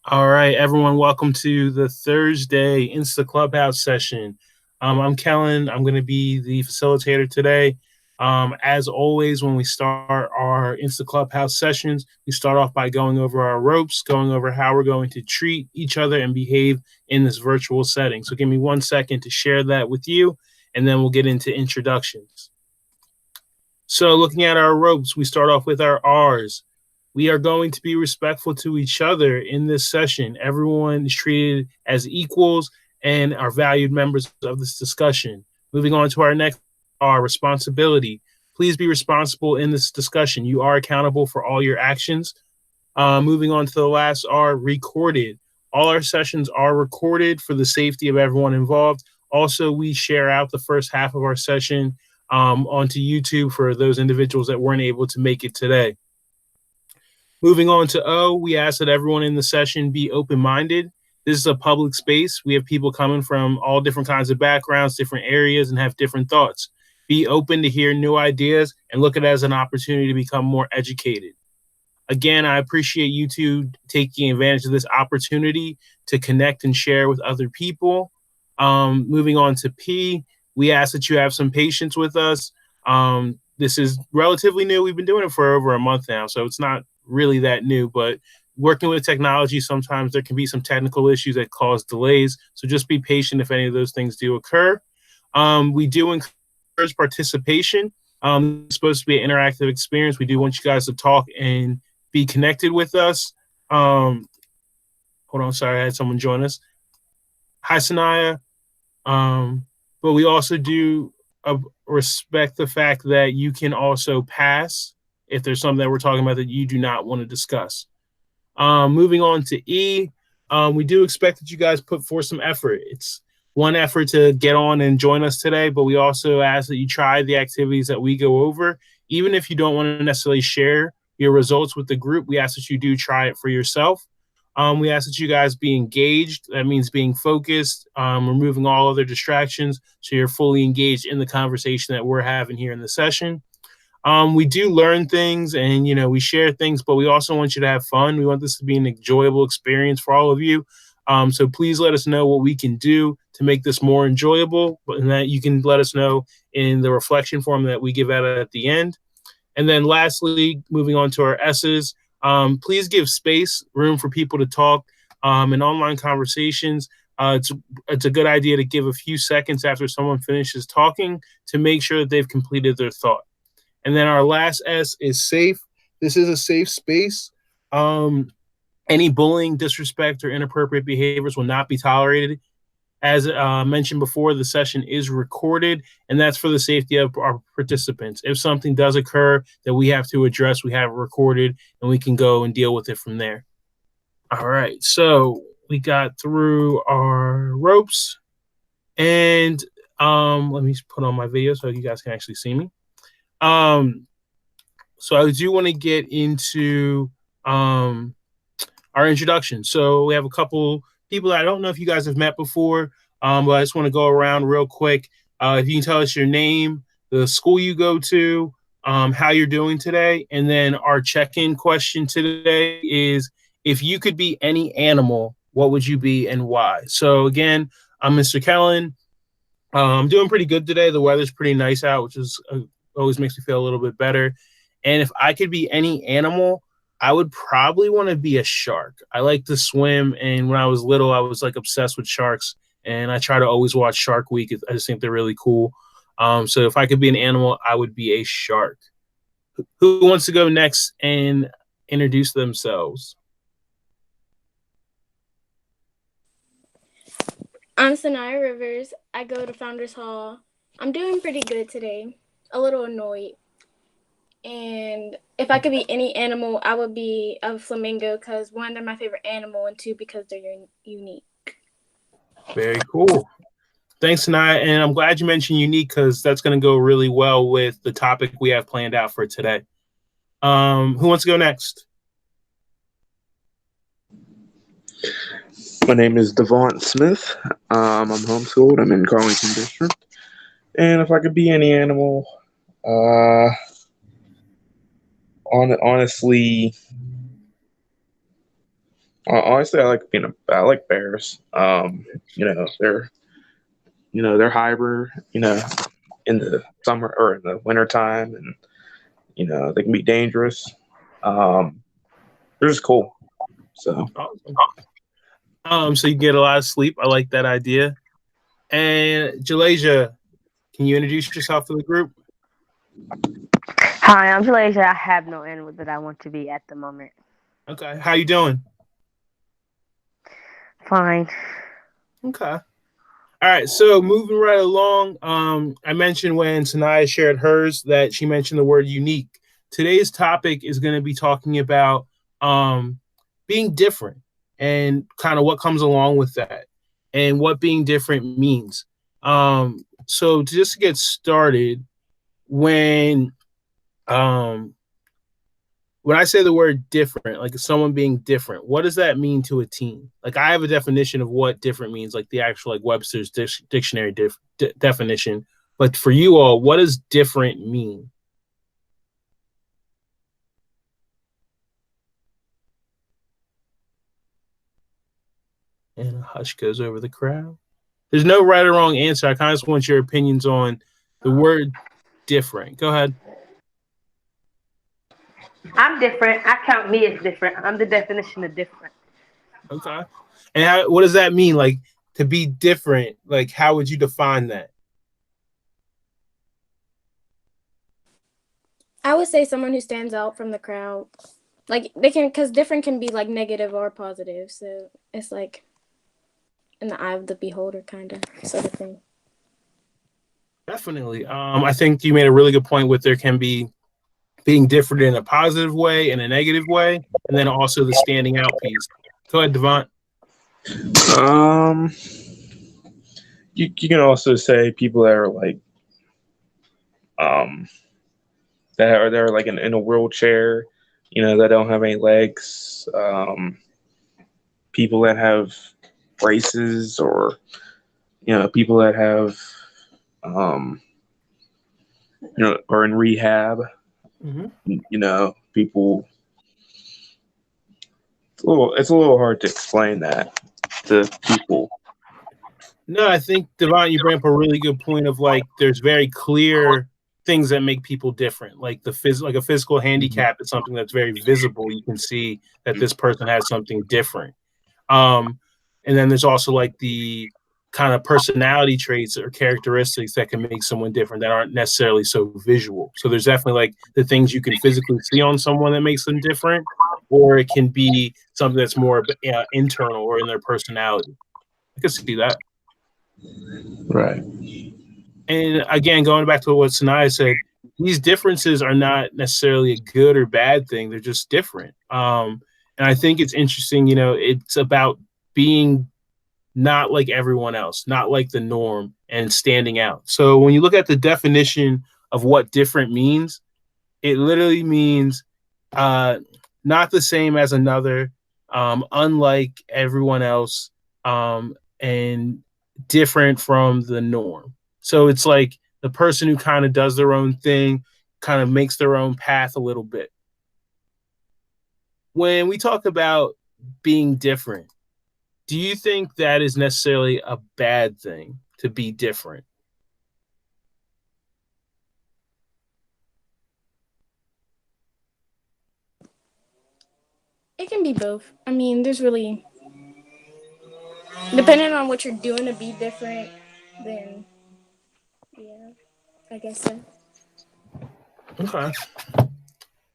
All right, everyone, welcome to the Thursday InstaClubhouse session. I'm Kellen. I'm going to be the facilitator today. As always, when we start our InstaClubhouse sessions, we start off by going over our ropes, going over how we're going to treat each other and behave in this virtual setting. So give me 1 second to share that with you, and then we'll get into introductions. So looking at our ropes, we start off with our R's. We are going to be respectful to each other in this session. Everyone is treated as equals and are valued members of this discussion. Moving on to our next R, responsibility. Please be responsible in this discussion. You are accountable for all your actions. Moving on to the last R, recorded. All our sessions are recorded for the safety of everyone involved. Also, we share out the first half of our session onto YouTube for those individuals that weren't able to make it today. Moving on to O, we ask that everyone in the session be open-minded. This is a public space. We have people coming from all different kinds of backgrounds, different areas, and have different thoughts. Be open to hear new ideas and look at it as an opportunity to become more educated. Again, I appreciate you two taking advantage of this opportunity to connect and share with other people. Moving on to P, we ask that you have some patience with us. This is relatively new. We've been doing it for over a month now, so it's not really that new, but working with technology, sometimes there can be some technical issues that cause delays. So just be patient if any of those things do occur. We do encourage participation. It's supposed to be an interactive experience. We do want you guys to talk and be connected with us. Hold on, sorry, I had someone join us. Hi, Sanaya. But we also do respect the fact that you can also pass if there's something that we're talking about that you do not want to discuss. Moving on to E, we do expect that you guys put forth some effort. It's one effort to get on and join us today, but we also ask that you try the activities that we go over. Even if you don't want to necessarily share your results with the group, we ask that you do try it for yourself. We ask that you guys be engaged. That means being focused, removing all other distractions, so you're fully engaged in the conversation that we're having here in the session. We do learn things and, we share things, but we also want you to have fun. We want this to be an enjoyable experience for all of you. So please let us know what we can do to make this more enjoyable, and that you can let us know in the reflection form that we give out at the end. And then lastly, moving on to our S's, please give space, room for people to talk in online conversations. It's a good idea to give a few seconds after someone finishes talking to make sure that they've completed their thought. And then our last S is safe. This is a safe space. Any bullying, disrespect, or inappropriate behaviors will not be tolerated. As mentioned before, the session is recorded, and that's for the safety of our participants. If something does occur that we have to address, we have it recorded, and we can go and deal with it from there. All right, so we got through our ropes, and let me put on my video so you guys can actually see me. So I do want to get into our introduction. So we have a couple people that I don't know if you guys have met before, but I just want to go around real quick. If you can tell us your name, the school you go to, how you're doing today, and then our check-in question today is, if you could be any animal, what would you be and why? So again, I'm Mr. Kellen. I'm doing pretty good today. The weather's pretty nice out, which is always makes me feel a little bit better. And if I could be any animal, I would probably want to be a shark. I like to swim, and when I was little, I was like obsessed with sharks, and I try to always watch Shark Week. I just think they're really cool. So if I could be an animal, I would be a shark. Who wants to go next and introduce themselves? I'm Sanaya Rivers. I go to Founders Hall. I'm doing pretty good today. A little annoyed. And if I could be any animal, I would be a flamingo because, one, they're my favorite animal, and two, because they're unique. Very cool. Thanks, Sanaya. And I'm glad you mentioned unique because that's going to go really well with the topic we have planned out for today. Who wants to go next? My name is Devon Smith. I'm homeschooled. I'm in Carlington District. And if I could be any animal, uh, honestly, honestly, I like bears. They're they're hybrid. In the summer or in the winter time, and they can be dangerous. Um, they're just cool. So, Awesome. So you get a lot of sleep. I like that idea. And Jalasia, can you introduce yourself to the group? Hi, I'm Jalasia. I have no animal that I want to be at the moment. Okay. How you doing? Fine. Okay. All right, so moving right along, I mentioned when Sanaya shared hers that she mentioned the word unique. Today's topic is going to be talking about um, being different and kind of what comes along with that and what being different means. So to just get started, when um, when I say the word different, like someone being different, what does that mean to a teen? Like I have a definition of what different means, like the actual like Webster's dictionary definition. But for you all, what does different mean? And a hush goes over the crowd. There's no right or wrong answer. I kind of just want your opinions on the word different. Go ahead. I'm different. I count me as different. I'm the definition of different. Okay. And what does that mean? Like to be different, like how would you define that? I would say someone who stands out from the crowd. Like they can, because different can be like negative or positive. So it's like in the eye of the beholder, kind of sort of thing. Definitely. I think you made a really good point with there can be being different in a positive way and a negative way, and then also the standing out piece. Go ahead, Devon. um, you can also say people that are like um that are like in a wheelchair, that don't have any legs. People that have braces, or people that have um are in rehab. Mm-hmm. People. It's a little hard to explain that to people. No, I think Devon, you bring up a really good point of like there's very clear things that make people different. Like like a physical handicap is something that's very visible. You can see that this person has something different. Um, and then there's also like the kind of personality traits or characteristics that can make someone different that aren't necessarily so visual. So there's definitely like the things you can physically see on someone that makes them different, or it can be something that's more internal or in their personality. I can see that. Right. And again, going back to what Sanaya said, these differences are not necessarily a good or bad thing. They're just different. And I think it's interesting, it's about being not like everyone else, not like the norm and standing out. So when you look at the definition of what different means, it literally means uh, not the same as another, unlike everyone else, and different from the norm. So it's like the person who kind of does their own thing, kind of makes their own path a little bit. When we talk about being different, do you think that is necessarily a bad thing to be different? It can be both. I mean, there's really depending on what you're doing to be different. Then yeah, I guess so. Okay.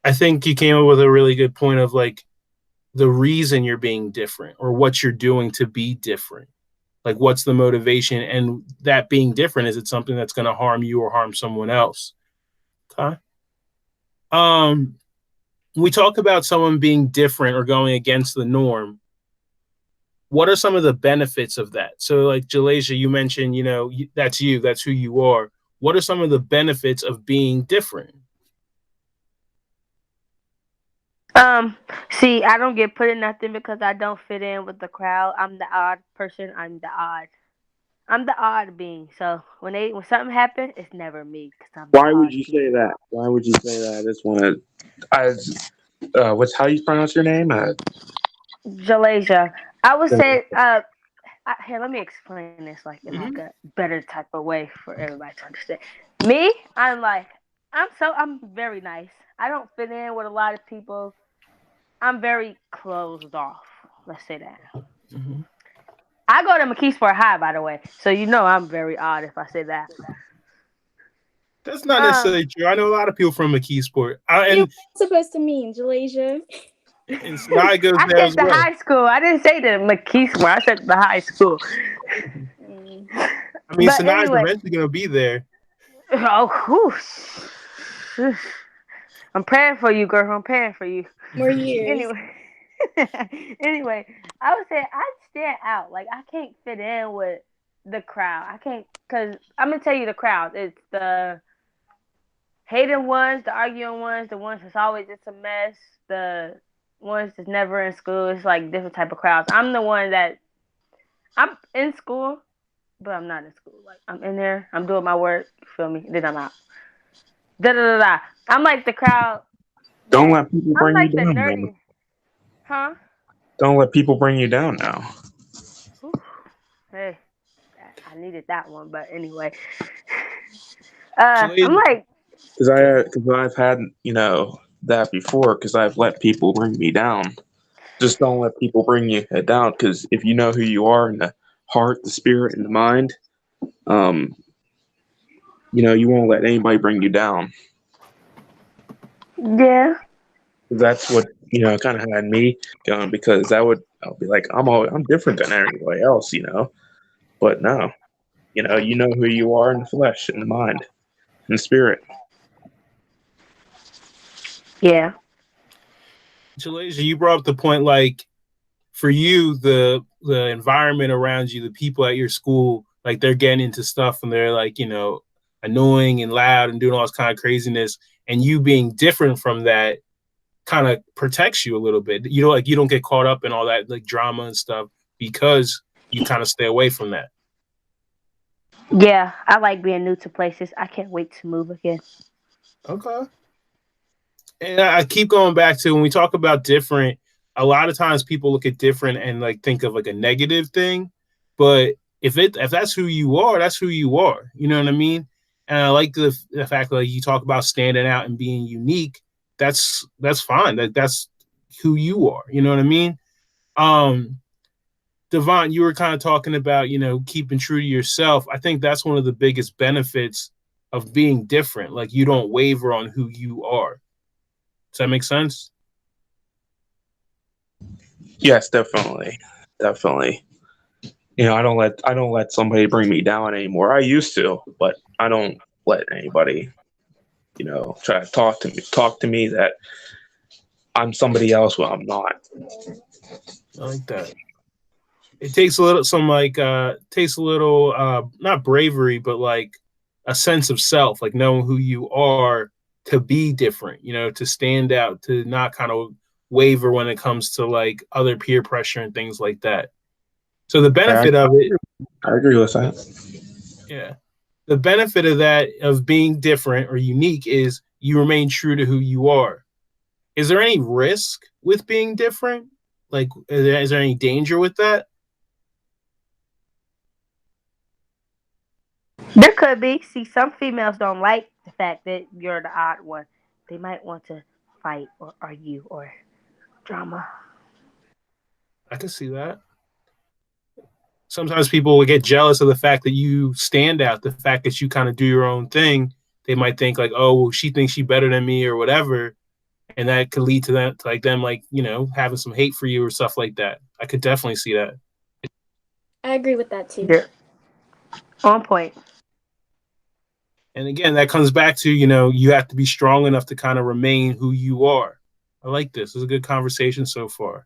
I think you came up with a really good point of like the reason you're being different or what you're doing to be different. Like, what's the motivation? And that being different, is it something that's going to harm you or harm someone else? Okay. Um, we talk about someone being different or going against the norm. What are some of the benefits of that? So, like Jalasia, you mentioned, that's you, that's who you are. What are some of the benefits of being different? See, I don't get put in nothing because I don't fit in with the crowd. I'm the odd person. I'm the odd. I'm the odd being. So when something happens, it's never me because I'm the Why would odd you say being. that? Why would you say that? I just want to. What's how you pronounce your name? Jalasia. I would say, here, let me explain this like in like Mhm. a better type of way for everybody to understand. Me, I'm very nice. I don't fit in with a lot of people. I'm very closed off. Let's say that. Mhm. I go to McKeesport High, by the way, so you know I'm very odd if I say that. That's not Um, necessarily true. I know a lot of people from McKeesport, You and were supposed to mean, Jalasia. Sinai goes I there said as the well. high school. I didn't say the McKeesport. I said the high school. Mm. I mean, But Sinai's anyway, eventually going to be there. oh, whew. I'm praying for you, girl. I'm praying for you. More years. Anyway, anyway, I would say I stand out. Like I can't fit in with the crowd. I can't because I'm gonna tell you the crowd. It's the hating ones, the arguing ones, the ones that's always just a mess, the ones that's never in school. It's like different type of crowds. I'm the one that I'm in school, but I'm not in school. Like I'm in there, I'm doing my work. You feel me? Then I'm out. Da da da da. I'm like the crowd Don't that let people I'm bring you like the down, man. nerdy, huh? Don't let people bring you down now. Whew. Hey, I needed that one, but anyway. I'm Jalasia, like, Because I've had that before. Because I've let people bring me down. Just don't let people bring you down. Because if you know who you are in the heart, the spirit, and the mind, um, you won't let anybody bring you down. yeah, That's what kind of had me going because I'll be like I'm different than everybody else, but no, you know who you are in the flesh, in the mind, in the spirit. yeah, Jalasia, you brought up the point like for you, the environment around you, the people at your school, like they're getting into stuff and they're like, annoying and loud and doing all this kind of craziness, and you being different from that kind of protects you a little bit. You don't get caught up in all that like drama and stuff because you kind of stay away from that. yeah. I like being new to places. I can't wait to move again. Okay. And I keep going back to when we talk about different, a lot of times people look at different and like think of like a negative thing. But if that's who you are, that's who you are. You know what I mean? And I like the fact that like, you talk about standing out and being unique. That's fine. That's who you are. You know what I mean? Um, Devon, you were kind of talking about, keeping true to yourself. I think that's one of the biggest benefits of being different. Like you don't waver on who you are. Does that make sense? Yes, definitely, definitely. I don't let somebody bring me down anymore. I used to, but I don't let anybody try to talk to me that I'm somebody else when I'm not. I like that. It takes a little takes a little not bravery, but like a sense of self, like knowing who you are to be different, to stand out, to not kind of waver when it comes to like other peer pressure and things like that. So the I, benefit of it, I agree with that. yeah. The benefit of that of being different or unique is you remain true to who you are. Is there any risk with being different? Like is there any danger with that? There could be. See, some females don't like the fact that you're the odd one. They might want to fight or argue or drama. I can see that. Sometimes people will get jealous of the fact that you stand out, the fact that you kind of do your own thing. They might think like, oh, well, she thinks she's better than me or whatever, and that could lead to them like having some hate for you or stuff like that. I could definitely see that. I agree with that too. Yeah. On point. And again, that comes back to you have to be strong enough to kind of remain who you are. I like this. This is a good conversation so far.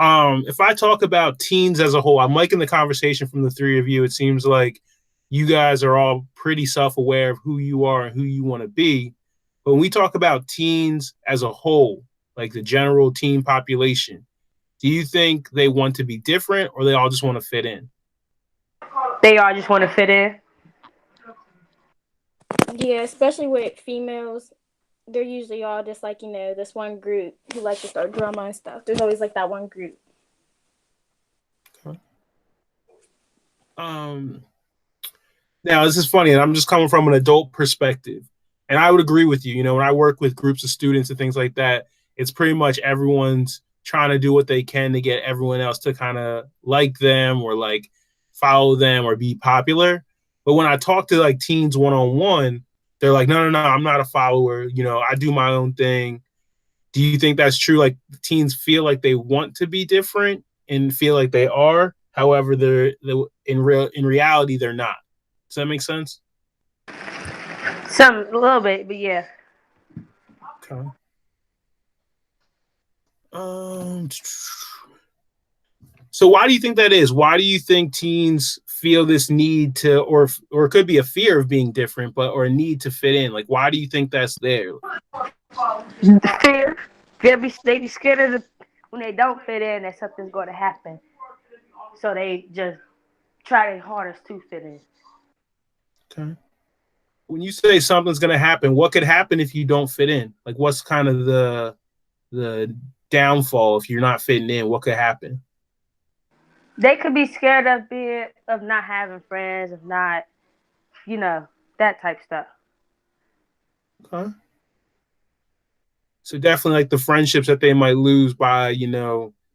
If I talk about teens as a whole, I'm liking the conversation from the three of you. It seems like you guys are all pretty self-aware of who you are and who you want to be. But when we talk about teens as a whole, like the general teen population, do you think they want to be different or they all just want to fit in? They all just want to fit in. Yeah, especially with females. They're usually all just like, this one group who like to start drama and stuff. There's always like that one group. Okay. Now this is funny, and I'm just coming from an adult perspective. And I would agree with you. When I work with groups of students and things like that, it's pretty much everyone's trying to do what they can to get everyone else to kind of like them or like follow them or be popular. But when I talk to like teens one-on-one, they're like, no, I'm not a follower. I do my own thing. Do you think that's true? Like teens feel like they want to be different and feel like they are. However, they're in reality, they're not. Does that make sense? A little bit, but yeah. Okay. So why do you think that is? Why do you think teens feel this need to, or it could be a fear of being different, or a need to fit in? Like, why do you think that's there? Fear. They be scared of when they don't fit in that something's going to happen. So they just try their hardest to fit in. Okay. When you say something's going to happen, what could happen if you don't fit in? Like, what's kind of the downfall if you're not fitting in? What could happen? They could be scared of not having friends, of not, that type stuff. Okay. So definitely like the friendships that they might lose by,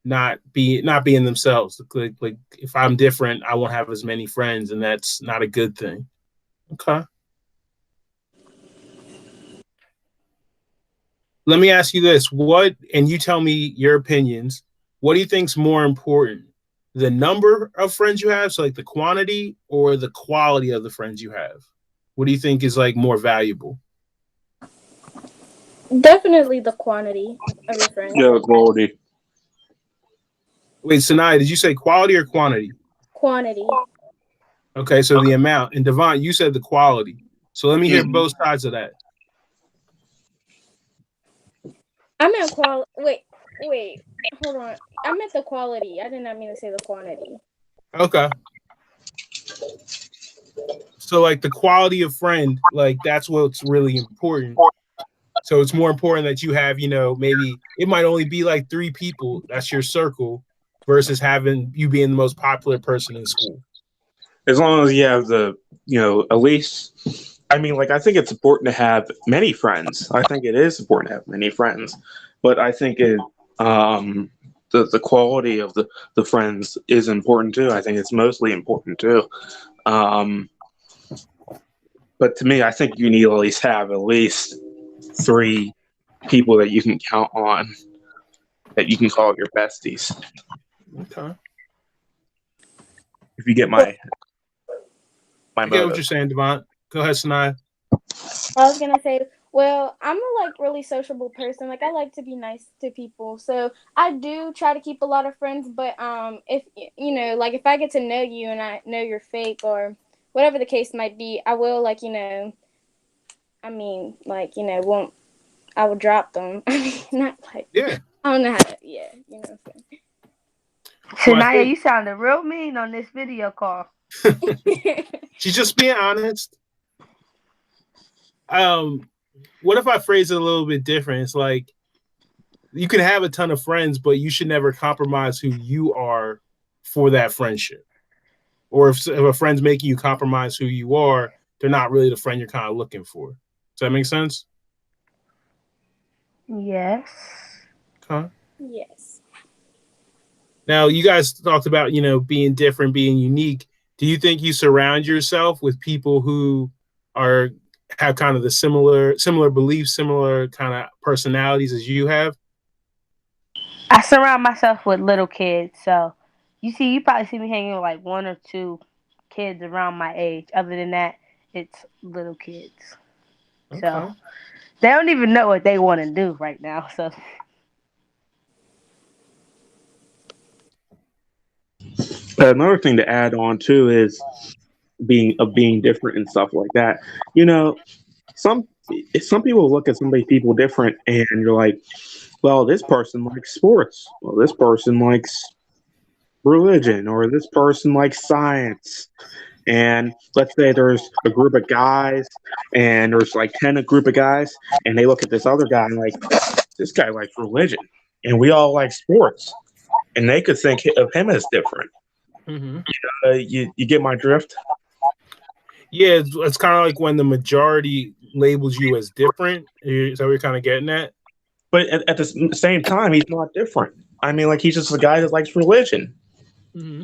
not being themselves. Like if I'm different, I won't have as many friends, and that's not a good thing. Okay. Let me ask you this. And you tell me your opinions. What do you think's more important? The number of friends you have, so like the quantity, or the quality of the friends you have? What do you think is like more valuable? Definitely the quantity of your friends. Yeah, quality. Wait, Sanaya, did you say quality or quantity? Quantity. Okay, so the amount. And Devon, you said the quality. So let me hear both sides of that. I meant quality. Wait, hold on. I meant the quality. I did not mean to say the quantity. Okay. So like the quality of friend, like that's what's really important. So it's more important that you have, maybe it might only be like 3 people. That's your circle versus having you being the most popular person in school. As long as you have at least, I mean, like, I think it's important to have many friends. I think it is important to have many friends, but I think the quality of the friends is important too. I think it's mostly important too. But to me, I think you need to have at least 3 people that you can count on, that you can call your besties. Okay. If you get my I get what you're saying, Devon. Go ahead, Sanaya. I was gonna say, well, I'm a really sociable person. Like I like to be nice to people, so I do try to keep a lot of friends. But if if I get to know you and I know you're fake or whatever the case might be, I will won't. I will drop them. I mean, not like Yeah. I don't know how to. Yeah, you know what I'm saying. Shania, you sounded real mean on this video call. She's just being honest. What if I phrase it a little bit different? It's like you can have a ton of friends, but you should never compromise who you are for that friendship. Or if a friend's making you compromise who you are, they're not really the friend you're kind of looking for. Does that make sense? Yes. Huh? Yes. Now, you guys talked about, being different, being unique. Do you think you surround yourself with people who have kind of the similar beliefs, similar kind of personalities as you have? I surround myself with little kids, so you probably see me hanging with like 1 or 2 kids around my age. Other than that, it's little kids. Okay. So they don't even know what they want to do right now. So another thing to add on too is being different and stuff like that. Some people look at people different, and you're like, well, this person likes sports. Well, this person likes religion, or this person likes science. And let's say there's a group of guys, and there's like 10 a group of guys, and they look at this other guy and like, this guy likes religion, and we all like sports, and they could think of him as different. Mm-hmm. You get my drift? Yeah, it's kind of like when the majority labels you as different. Is that what you're kind of getting at? But at the same time, he's not different. I mean, like, he's just a guy that likes religion. Mm-hmm.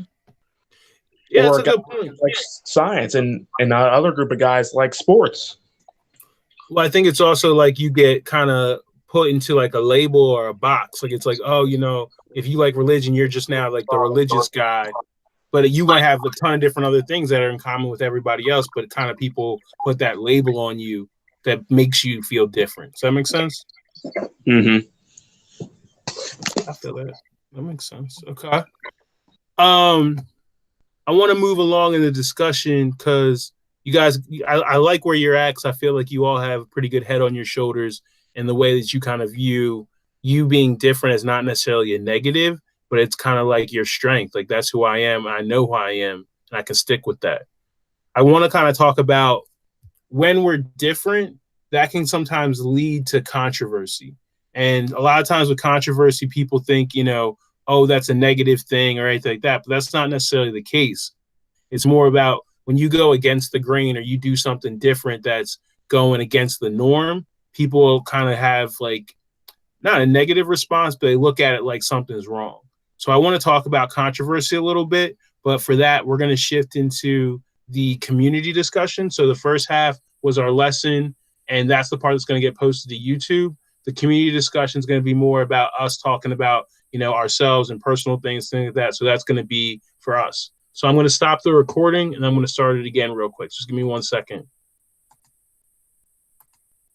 Yeah, or that's a good point. like science, and another group of guys like sports. Well, I think it's also like you get kind of put into like a label or a box. Like it's like, oh, you know, if you like religion, you're just now like the religious guy. But you might have a ton of different other things that are in common with everybody else, but kind of people put that label on you that makes you feel different. Does that make sense? Mm-hmm. I feel that. That makes sense. Okay. I want to move along in the discussion because you guys, I like where you're at because I feel like you all have a pretty good head on your shoulders in the way that you kind of view you being different as not necessarily a negative, but it's kind of like your strength. Like that's who I am. I know who I am, and I can stick with that. I want to kind of talk about when we're different, that can sometimes lead to controversy. And a lot of times with controversy, people think, you know, oh, that's a negative thing or anything like that. But that's not necessarily the case. It's more about when you go against the grain or you do something different that's going against the norm, people kind of have like not a negative response, but they look at it like something's wrong. So I want to talk about controversy a little bit. But for that, we're going to shift into the community discussion. So the first half was our lesson, and that's the part that's going to get posted to YouTube. The community discussion is going to be more about us talking about, you know, ourselves and personal things like that. So that's going to be for us. So I'm going to stop the recording and I'm going to start it again real quick. Just give me 1 second.